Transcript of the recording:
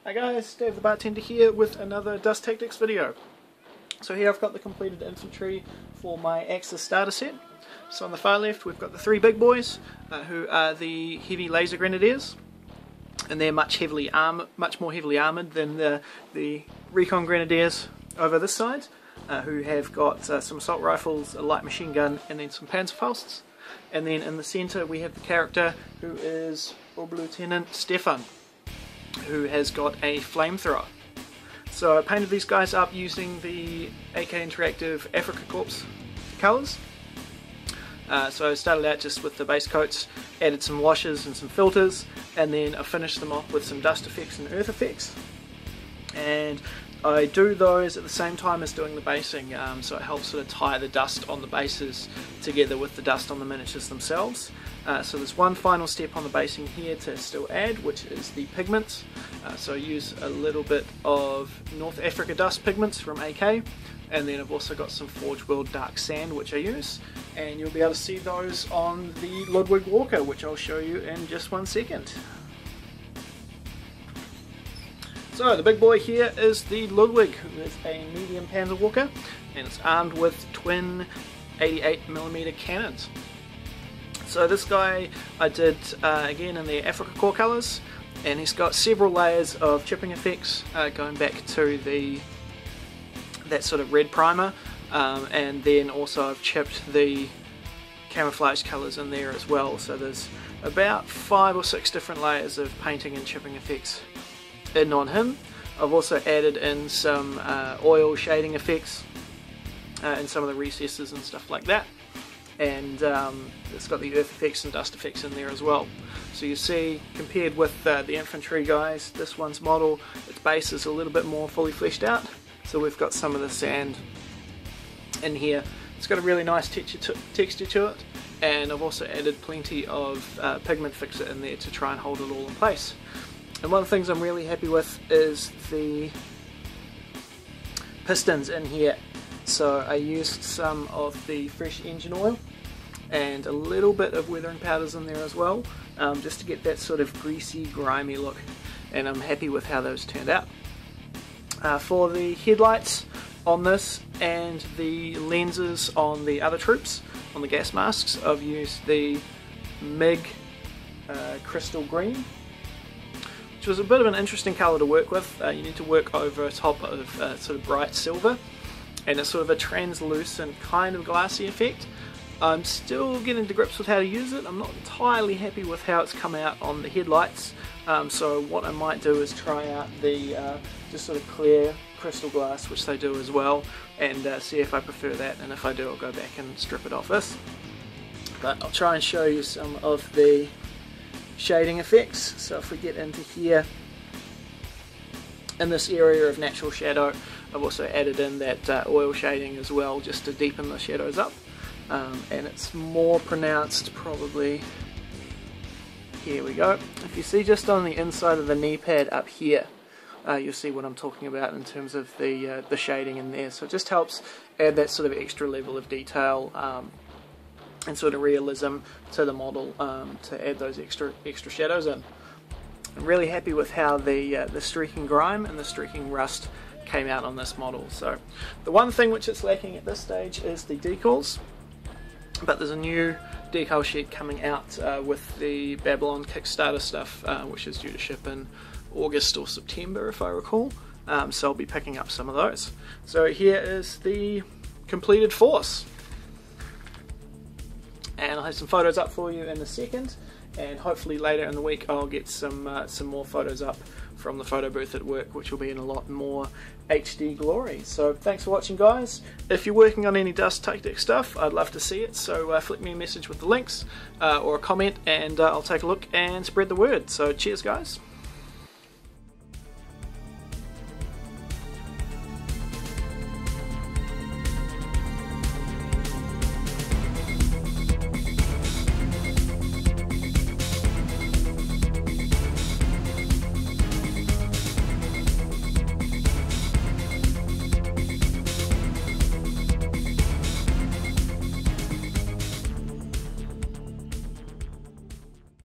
Hi guys, Dave the Bartender here with another Dust Tactics video. So here I've got the completed infantry for my Axis starter set. So on the far left we've got the three big boys who are the heavy laser grenadiers, and they're much more heavily armoured than the recon grenadiers over this side, who have got some assault rifles, a light machine gun, and then some Panzerfausts. And then in the centre we have the character who is Oberlieutenant Stefan, who has got a flamethrower. So I painted these guys up using the AK Afrika Korps colours. So I started out just with the base coats, added some washes and some filters, and then I finished them off with some dust effects and earth effects. And I do those at the same time as doing the basing, so it helps sort of tie the dust on the bases together with the dust on the miniatures themselves. So there's one final step on the basing here to still add, which is the pigments. So I use a little bit of North Africa dust pigments from AK, and then I've also got some Forge World dark sand which I use, and you'll be able to see those on the Ludwig Walker, which I'll show you in just one second. So the big boy here is the Ludwig, who is a medium Panzer Walker, and it's armed with twin 88mm cannons. So this guy I did again in the Afrika Korps colours, and he's got several layers of chipping effects going back to that sort of red primer, and then also I've chipped the camouflage colours in there as well. So there's about 5 or 6 different layers of painting and chipping effects in on him. I've also added in some oil shading effects in some of the recesses and stuff like that, and it's got the earth effects and dust effects in there as well. So you see, compared with the infantry guys, this one's model, its base is a little bit more fully fleshed out, so we've got some of the sand in here. It's got a really nice texture to it, and I've also added plenty of pigment fixer in there to try and hold it all in place. And one of the things I'm really happy with is the pistons in here. So I used some of the fresh engine oil and a little bit of weathering powders in there as well, just to get that sort of greasy, grimy look, and I'm happy with how those turned out. For the headlights on this and the lenses on the other troops, on the gas masks, I've used the MiG crystal green, which was a bit of an interesting colour to work with. You need to work over top of sort of bright silver, and it's sort of a translucent kind of glassy effect. I'm still getting to grips with how to use it. I'm not entirely happy with how it's come out on the headlights, so what I might do is try out the just sort of clear crystal glass, which they do as well, and see if I prefer that, and if I do I'll go back and strip it off this. But I'll try and show you some of the shading effects. So if we get into here, in this area of natural shadow, I've also added in that oil shading as well, just to deepen the shadows up, and it's more pronounced probably, here we go. If you see just on the inside of the knee pad up here, you'll see what I'm talking about in terms of the shading in there. So it just helps add that sort of extra level of detail and sort of realism to the model, to add those extra shadows in. I'm really happy with how the streaking grime and the streaking rust came out on this model. So the one thing which it's lacking at this stage is the decals, but there's a new decal sheet coming out with the Babylon Kickstarter stuff, which is due to ship in August or September if I recall, so I'll be picking up some of those. So here is the completed force, and I'll have some photos up for you in a second, and hopefully later in the week I'll get some more photos up from the photo booth at work, which will be in a lot more HD glory. So thanks for watching guys. If you're working on any Dust Tactics stuff, I'd love to see it, so flick me a message with the links or a comment, and I'll take a look and spread the word. So cheers guys.